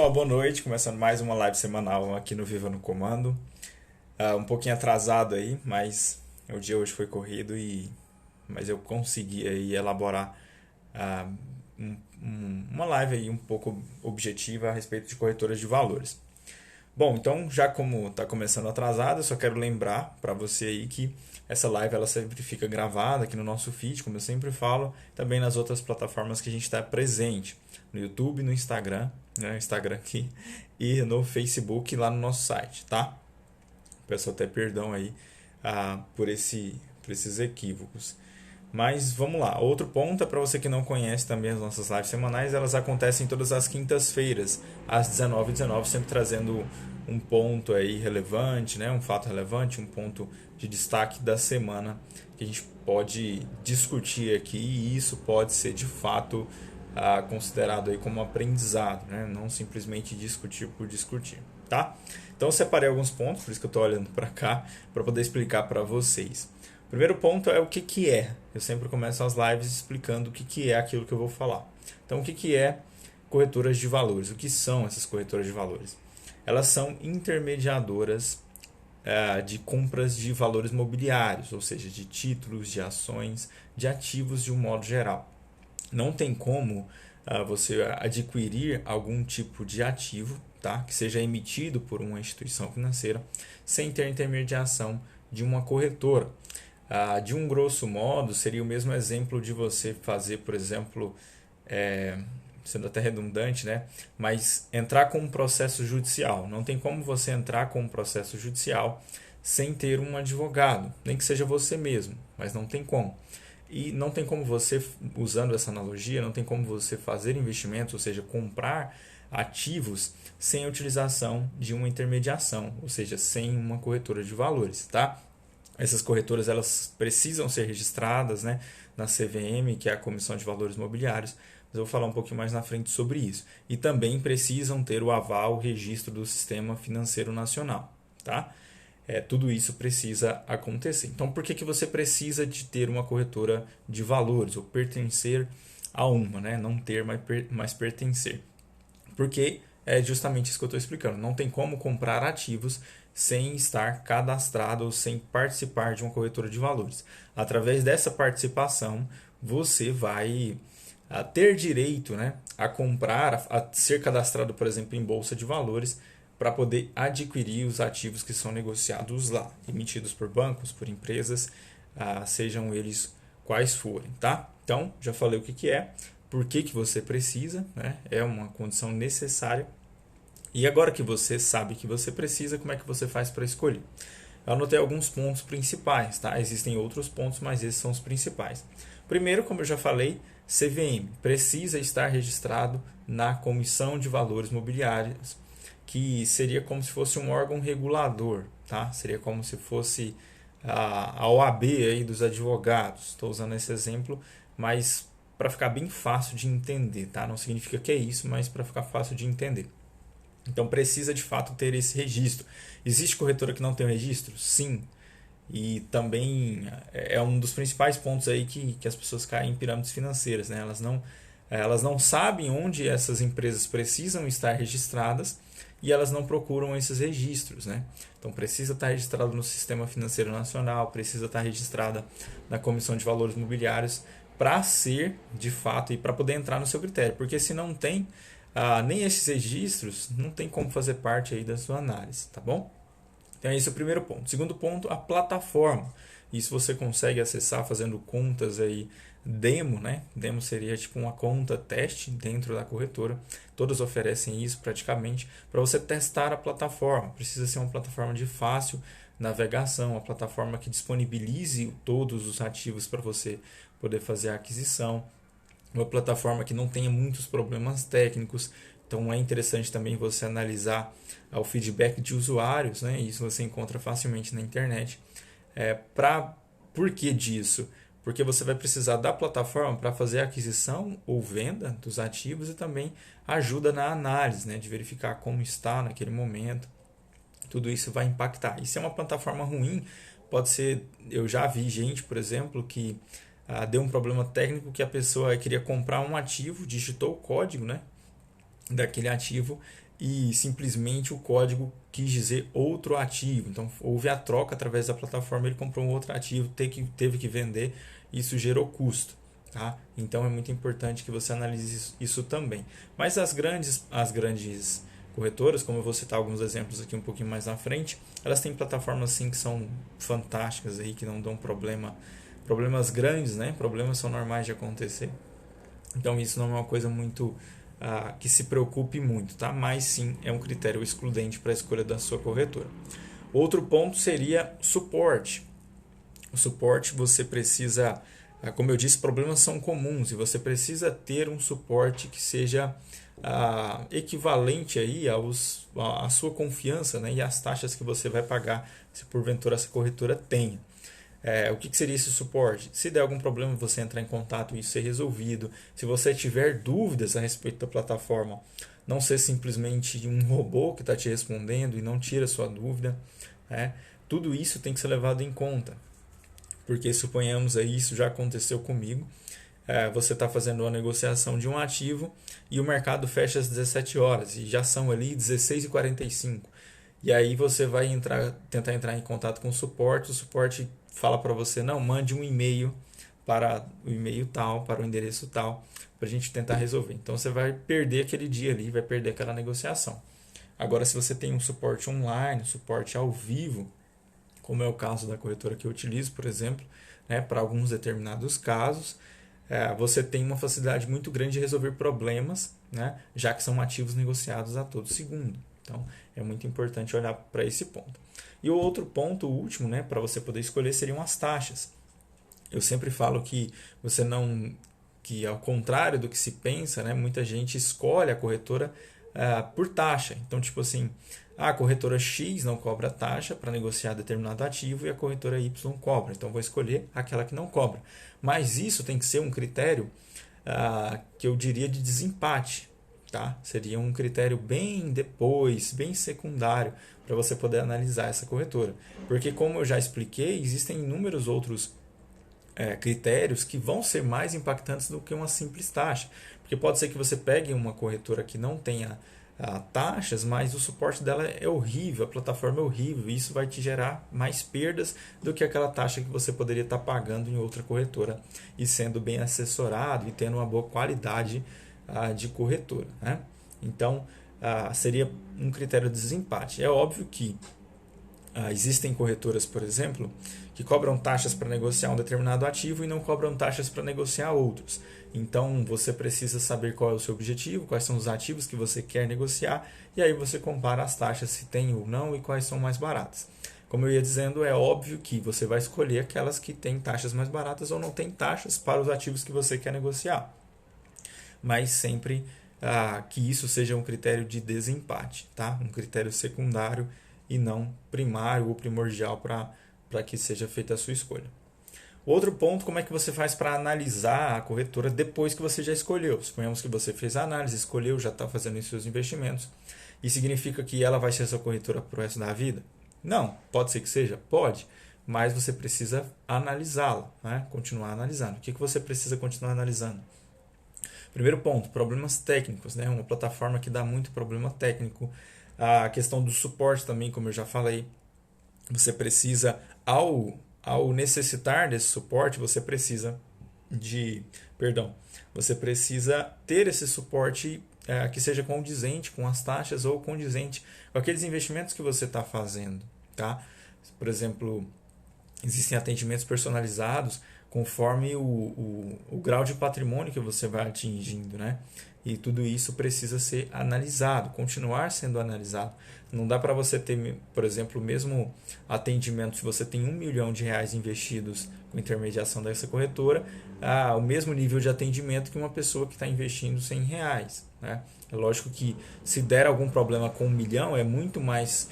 pessoal, boa noite. Começando mais uma live semanal aqui no Viva no Comando. Um pouquinho atrasado aí, mas o dia hoje foi corrido mas eu consegui aí elaborar ah, uma live aí um pouco objetiva a respeito de corretoras de valores. Bom, então já como está começando atrasado, eu só quero lembrar para você aí que essa live ela sempre fica gravada aqui no nosso feed, como eu sempre falo, também nas outras plataformas que a gente está presente, no YouTube, no Instagram, né, Instagram aqui, e no Facebook lá no nosso site, tá? Peço até perdão aí por esses equívocos. Mas vamos lá. Outro ponto é para você que não conhece também as nossas lives semanais, elas acontecem todas as quintas-feiras, às 19h19, sempre trazendo um ponto aí relevante, né? Um fato relevante, um ponto de destaque da semana que a gente pode discutir aqui e isso pode ser de fato considerado aí como aprendizado, né? Não simplesmente discutir por discutir, tá? Então eu separei alguns pontos, por isso que eu estou olhando para cá, para poder explicar para vocês. O primeiro ponto é o que é. Eu sempre começo as lives explicando o que é aquilo que eu vou falar. Então, o que é corretoras de valores? O que são essas corretoras de valores? Elas são intermediadoras de compras de valores mobiliários, ou seja, de títulos, de ações, de ativos de um modo geral. Não tem como você adquirir algum tipo de ativo, tá? Que seja emitido por uma instituição financeira sem ter intermediação de uma corretora. De um grosso modo, seria o mesmo exemplo de você fazer, por exemplo, sendo até redundante, né? Mas entrar com um processo judicial. Não tem como você entrar com um processo judicial sem ter um advogado, nem que seja você mesmo, mas não tem como. E não tem como você, usando essa analogia, não tem como você fazer investimentos, ou seja, comprar ativos sem a utilização de uma intermediação, ou seja, sem uma corretora de valores, tá? Essas corretoras elas precisam ser registradas, né, na CVM, que é a Comissão de Valores Mobiliários, mas eu vou falar um pouquinho mais na frente sobre isso. E também precisam ter o aval, o registro do Sistema Financeiro Nacional, tá? Tudo isso precisa acontecer. Então, por que você precisa de ter uma corretora de valores, ou pertencer a uma, né? Não ter, mas pertencer? Porque é justamente isso que eu estou explicando. Não tem como comprar ativos sem estar cadastrado ou sem participar de uma corretora de valores. Através dessa participação, você vai ter direito, né, a comprar, a ser cadastrado, por exemplo, em bolsa de valores, para poder adquirir os ativos que são negociados lá, emitidos por bancos, por empresas, sejam eles quais forem, tá? Então, já falei o que é, por que você precisa, né? É uma condição necessária. E agora que você sabe que você precisa, como é que você faz para escolher? Eu anotei alguns pontos principais, tá? Existem outros pontos, mas esses são os principais. Primeiro, como eu já falei, CVM precisa estar registrado na Comissão de Valores Mobiliários, que seria como se fosse um órgão regulador, tá? Seria como se fosse a OAB aí dos advogados. Estou usando esse exemplo, mas para ficar bem fácil de entender, tá? Não significa que é isso, mas para ficar fácil de entender. Então precisa de fato ter esse registro. Existe corretora que não tem o registro? Sim. E também é um dos principais pontos aí que as pessoas caem em pirâmides financeiras, né? Elas não sabem onde essas empresas precisam estar registradas e elas não procuram esses registros, né? Então precisa estar registrado no Sistema Financeiro Nacional, precisa estar registrada na Comissão de Valores Mobiliários para ser de fato e para poder entrar no seu critério, porque se não tem nem esses registros, não tem como fazer parte aí da sua análise, tá bom? Então esse é o primeiro ponto. Segundo ponto, a plataforma. Isso você consegue acessar fazendo contas aí demo, né? Demo seria tipo uma conta teste dentro da corretora. Todas oferecem isso praticamente para você testar a plataforma. Precisa ser uma plataforma de fácil navegação, uma plataforma que disponibilize todos os ativos para você poder fazer a aquisição. Uma plataforma que não tenha muitos problemas técnicos. Então é interessante também você analisar o feedback de usuários, né? Isso você encontra facilmente na internet. Por que disso? Porque você vai precisar da plataforma para fazer a aquisição ou venda dos ativos e também ajuda na análise, né? De verificar como está naquele momento. Tudo isso vai impactar. E se é uma plataforma ruim, pode ser... Eu já vi gente, por exemplo, que deu um problema técnico que a pessoa queria comprar um ativo, digitou o código, né, daquele ativo e simplesmente o código quis dizer outro ativo. Então houve a troca através da plataforma, ele comprou um outro ativo, teve que vender, isso gerou custo. Tá? Então é muito importante que você analise isso também. Mas as grandes corretoras, como eu vou citar alguns exemplos aqui um pouquinho mais na frente, elas têm plataformas sim que são fantásticas aí, que não dão problemas grandes, né? Problemas são normais de acontecer. Então isso não é uma coisa muito que se preocupe muito, tá? Mas sim é um critério excludente para a escolha da sua corretora. Outro ponto seria suporte. O suporte você precisa, como eu disse, problemas são comuns e você precisa ter um suporte que seja equivalente aí à sua confiança, né, e às taxas que você vai pagar se porventura essa corretora tenha. O que seria esse suporte? Se der algum problema, você entrar em contato e isso ser resolvido. Se você tiver dúvidas a respeito da plataforma, não ser simplesmente um robô que está te respondendo e não tira a sua dúvida. Tudo isso tem que ser levado em conta. Porque suponhamos aí, isso já aconteceu comigo, você está fazendo uma negociação de um ativo e o mercado fecha às 17 horas e já são ali 16h45. E aí você vai tentar entrar em contato com o suporte fala para você, não, mande um e-mail para o e-mail tal, para o endereço tal, para a gente tentar resolver. Então você vai perder aquele dia ali, vai perder aquela negociação. Agora, se você tem um suporte online, um suporte ao vivo, como é o caso da corretora que eu utilizo, por exemplo, né, para alguns determinados casos, você tem uma facilidade muito grande de resolver problemas, né, já que são ativos negociados a todo segundo. Então, é muito importante olhar para esse ponto. E o outro ponto, o último, né, para você poder escolher, seriam as taxas. Eu sempre falo que ao contrário do que se pensa, né, muita gente escolhe a corretora por taxa. Então, tipo assim, a corretora X não cobra taxa para negociar determinado ativo e a corretora Y cobra. Então, vou escolher aquela que não cobra. Mas isso tem que ser um critério que eu diria de desempate. Tá? Seria um critério bem secundário para você poder analisar essa corretora. Porque, como eu já expliquei, existem inúmeros outros critérios que vão ser mais impactantes do que uma simples taxa. Porque pode ser que você pegue uma corretora que não tenha taxas, mas o suporte dela é horrível, a plataforma é horrível, e isso vai te gerar mais perdas do que aquela taxa que você poderia estar pagando em outra corretora e sendo bem assessorado e tendo uma boa qualidade de corretora, né? Então, seria um critério de desempate. É óbvio que existem corretoras, por exemplo, que cobram taxas para negociar um determinado ativo e não cobram taxas para negociar outros. Então, você precisa saber qual é o seu objetivo, quais são os ativos que você quer negociar, e aí você compara as taxas, se tem ou não, e quais são mais baratas. Como eu ia dizendo, é óbvio que você vai escolher aquelas que têm taxas mais baratas ou não têm taxas para os ativos que você quer negociar. Mas sempre que isso seja um critério de desempate, tá? Um critério secundário e não primário ou primordial para que seja feita a sua escolha. Outro ponto, como é que você faz para analisar a corretora depois que você já escolheu? Suponhamos que você fez a análise, escolheu, já está fazendo os seus investimentos. E significa que ela vai ser a sua corretora para o resto da vida? Não, pode ser que seja? Pode, mas você precisa analisá-la, né? Continuar analisando. O que você precisa continuar analisando? Primeiro ponto, problemas técnicos, né? Uma plataforma que dá muito problema técnico. A questão do suporte também, como eu já falei, você precisa, ao necessitar desse suporte, você precisa ter esse suporte que seja condizente com as taxas ou condizente com aqueles investimentos que você está fazendo, tá? Por exemplo, existem atendimentos personalizados conforme o grau de patrimônio que você vai atingindo, né? E tudo isso precisa ser analisado, continuar sendo analisado. Não dá para você ter, por exemplo, o mesmo atendimento, se você tem R$1 milhão investidos com intermediação dessa corretora, o mesmo nível de atendimento que uma pessoa que está investindo R$100. Né? É lógico que se der algum problema com 1 milhão, é muito mais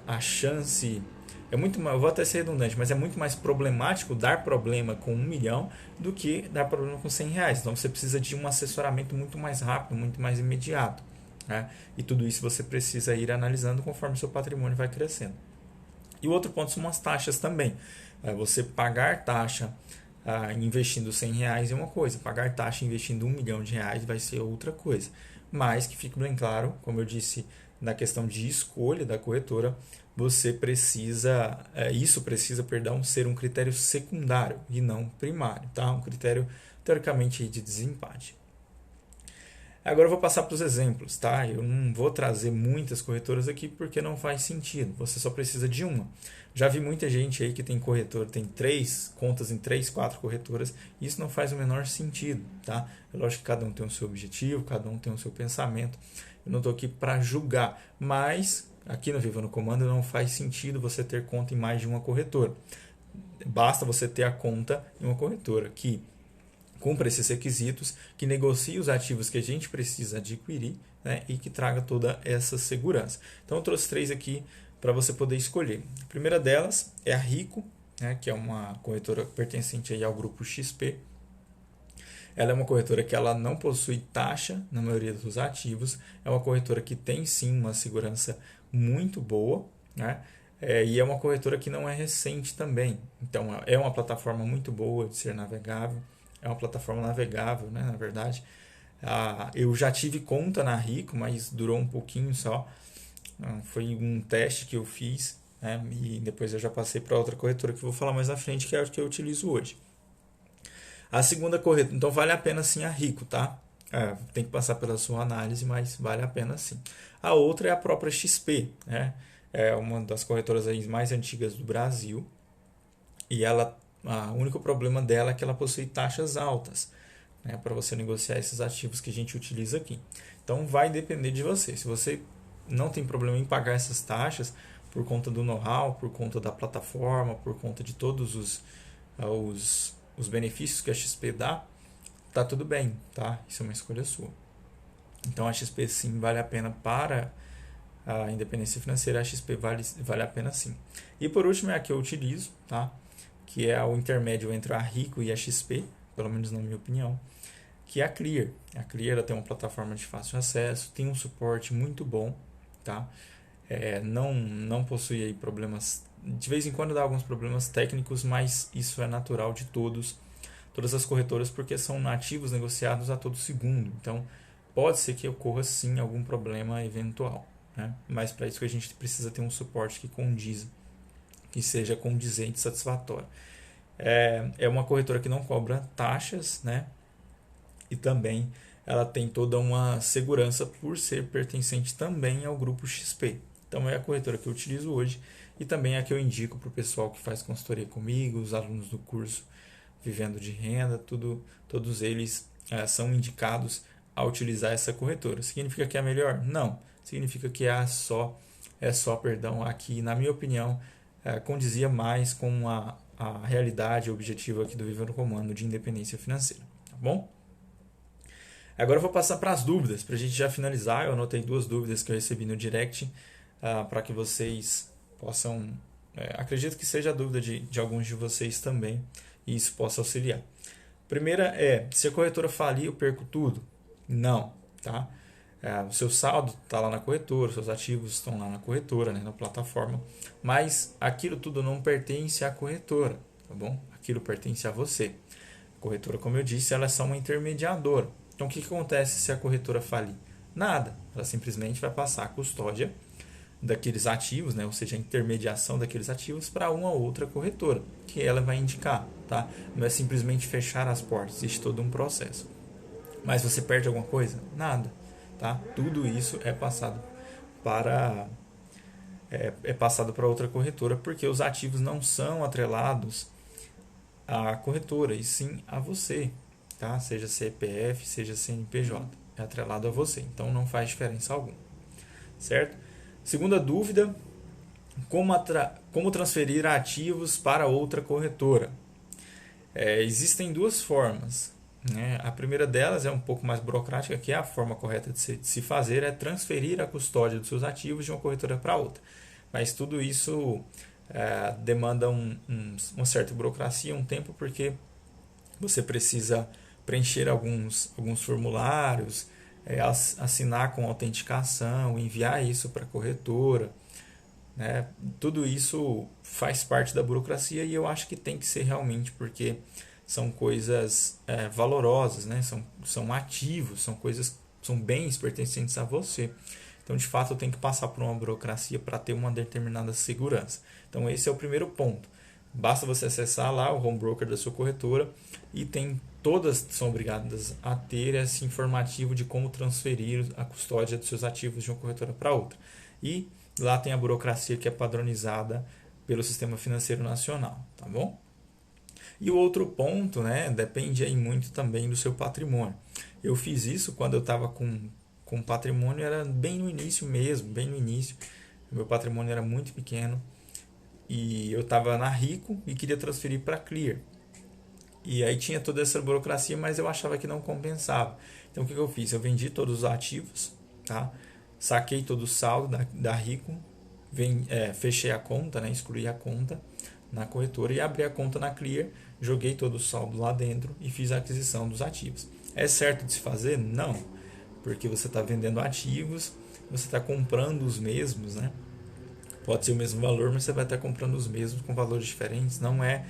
a chance... eu vou até ser redundante, mas é muito mais problemático dar problema com 1 milhão do que dar problema com R$100. Então você precisa de um assessoramento muito mais rápido, muito mais imediato. Né? E tudo isso você precisa ir analisando conforme o seu patrimônio vai crescendo. E o outro ponto são as taxas também. Você pagar taxa investindo R$ 100 é uma coisa, pagar taxa investindo R$ 1 milhão vai ser outra coisa. Mas que fique bem claro, como eu disse, na questão de escolha da corretora, isso precisa, perdão, ser um critério secundário e não primário, tá? Um critério teoricamente de desempate. Agora eu vou passar para os exemplos, tá? Eu não vou trazer muitas corretoras aqui porque não faz sentido. Você só precisa de uma. Já vi muita gente aí que tem corretora, tem 3 contas em 3, 4 corretoras. E isso não faz o menor sentido, tá? É lógico que cada um tem o seu objetivo, cada um tem o seu pensamento. Eu não estou aqui para julgar, mas aqui no Viva no Comando não faz sentido você ter conta em mais de uma corretora. Basta você ter a conta em uma corretora que cumpra esses requisitos, que negocie os ativos que a gente precisa adquirir, né, e que traga toda essa segurança. Então eu trouxe 3 aqui para você poder escolher. A primeira delas é a Rico, né, que é uma corretora pertencente aí ao grupo XP. Ela é uma corretora que ela não possui taxa na maioria dos ativos, é uma corretora que tem sim uma segurança muito boa, né? E é uma corretora que não é recente também. Então é uma plataforma muito boa de ser navegável. É uma plataforma navegável, né, na verdade. Eu já tive conta na Rico, mas durou um pouquinho só. Foi um teste que eu fiz, né, e depois eu já passei para outra corretora que eu vou falar mais à frente, que é a que eu utilizo hoje. A segunda corretora, então vale a pena sim a Rico, tá? Tem que passar pela sua análise, mas vale a pena sim. A outra é a própria XP, né? É uma das corretoras aí mais antigas do Brasil. E o único problema dela é que ela possui taxas altas, né, para você negociar esses ativos que a gente utiliza aqui. Então vai depender de você. Se você não tem problema em pagar essas taxas por conta do know-how, por conta da plataforma, por conta de todos os benefícios que a XP dá, tá tudo bem, tá? Isso é uma escolha sua. Então a XP sim vale a pena para a independência financeira, a XP vale a pena sim. E por último é a que eu utilizo, tá? Que é o intermédio entre a Rico e a XP, pelo menos na minha opinião, que é a Clear. A Clear ela tem uma plataforma de fácil acesso, tem um suporte muito bom, tá? Não possui aí problemas, de vez em quando dá alguns problemas técnicos, mas isso é natural de todas as corretoras, porque são ativos negociados a todo segundo. Então, pode ser que ocorra sim algum problema eventual, né? Mas para isso que a gente precisa ter um suporte que condiza, que seja condizente e satisfatório. É uma corretora que não cobra taxas, né? E também ela tem toda uma segurança por ser pertencente também ao grupo XP. Então é a corretora que eu utilizo hoje e também é a que eu indico para o pessoal que faz consultoria comigo, os alunos do curso Vivendo de Renda, todos eles são indicados a utilizar essa corretora. Significa que é melhor? Não. Significa que perdão, aqui, na minha opinião, condizia mais com a realidade objetiva aqui do Viva no Comando de independência financeira, tá bom? Agora eu vou passar para as dúvidas, para a gente já finalizar. Eu anotei 2 dúvidas que eu recebi no direct, para que vocês possam... acredito que seja a dúvida de alguns de vocês também, e isso possa auxiliar. Primeira é, se a corretora falir, eu perco tudo? Não, tá? O seu saldo está lá na corretora, seus ativos estão lá na corretora, né, na plataforma, mas aquilo tudo não pertence à corretora, tá bom? Aquilo pertence a você. A corretora, como eu disse, ela é só uma intermediadora. Então, o que acontece se a corretora falir? Nada, ela simplesmente vai passar a custódia daqueles ativos, né, ou seja, a intermediação daqueles ativos para uma outra corretora, que ela vai indicar, tá? Não é simplesmente fechar as portas, existe todo um processo. Mas você perde alguma coisa? Nada. Tá? Tudo isso é passado para outra corretora, porque os ativos não são atrelados à corretora, e sim a você, tá? Seja CPF, seja CNPJ, é atrelado a você, então não faz diferença alguma, certo? Segunda dúvida, como transferir ativos para outra corretora? Existem 2 formas. A primeira delas é um pouco mais burocrática, que é a forma correta de se fazer, é transferir a custódia dos seus ativos de uma corretora para outra. Mas tudo isso demanda uma certa burocracia, um tempo, porque você precisa preencher alguns formulários, assinar com autenticação, enviar isso para a corretora, né? Tudo isso faz parte da burocracia e eu acho que tem que ser realmente, porque são coisas valorosas, né? São ativos, são coisas, são bens pertencentes a você. Então, de fato, eu tenho que passar por uma burocracia para ter uma determinada segurança. Então, esse é o primeiro ponto. Basta você acessar lá o home broker da sua corretora e todas são obrigadas a ter esse informativo de como transferir a custódia dos seus ativos de uma corretora para outra. E lá tem a burocracia que é padronizada pelo Sistema Financeiro Nacional, tá bom? E o outro ponto, né, depende aí muito também do seu patrimônio. Eu fiz isso quando eu estava com patrimônio, era bem no início mesmo, bem no início. Meu patrimônio era muito pequeno e eu estava na Rico e queria transferir para Clear. E aí tinha toda essa burocracia, mas eu achava que não compensava. Então o que eu fiz? Eu vendi todos os ativos, tá? Saquei todo o saldo da Rico, fechei a conta, né? Excluí a conta na corretora e abri a conta na Clear, joguei todo o saldo lá dentro e fiz a aquisição dos ativos. É certo de se fazer? Não, porque você está vendendo ativos, você está comprando os mesmos, né? Pode ser o mesmo valor, mas você vai estar comprando os mesmos com valores diferentes. Não é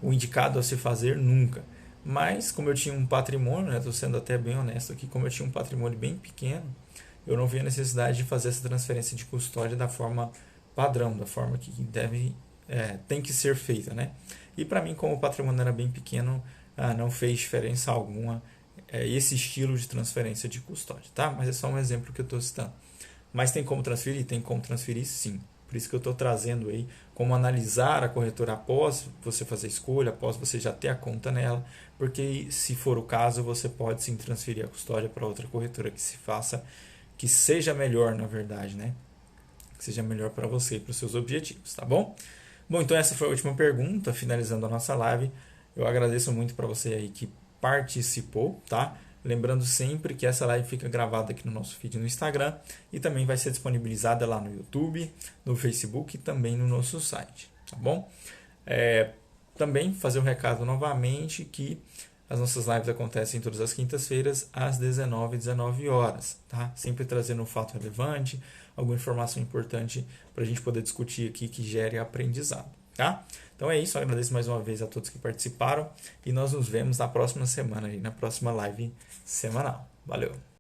o indicado a se fazer nunca. Mas, como eu tinha um patrimônio, estou sendo até bem honesto aqui, como eu tinha um patrimônio bem pequeno, eu não vi a necessidade de fazer essa transferência de custódia da forma padrão, da forma que tem que ser feita, né? E para mim, como o patrimônio era bem pequeno, não fez diferença alguma esse estilo de transferência de custódia, tá? Mas é só um exemplo que eu estou citando. Mas tem como transferir? Tem como transferir, sim. Por isso que eu estou trazendo aí como analisar a corretora após você fazer a escolha, após você já ter a conta nela, porque se for o caso, você pode sim transferir a custódia para outra corretora que seja melhor, na verdade, né? Que seja melhor para você e para os seus objetivos, tá bom? Bom, então essa foi a última pergunta, finalizando a nossa live. Eu agradeço muito para você aí que participou, tá? Lembrando sempre que essa live fica gravada aqui no nosso feed no Instagram e também vai ser disponibilizada lá no YouTube, no Facebook e também no nosso site, tá bom? Também fazer um recado novamente que as nossas lives acontecem todas as quintas-feiras às 19 horas, tá? Sempre trazendo um fato relevante, alguma informação importante para a gente poder discutir aqui que gere aprendizado, tá? Então é isso, eu agradeço mais uma vez a todos que participaram e nós nos vemos na próxima semana, na próxima live semanal. Valeu!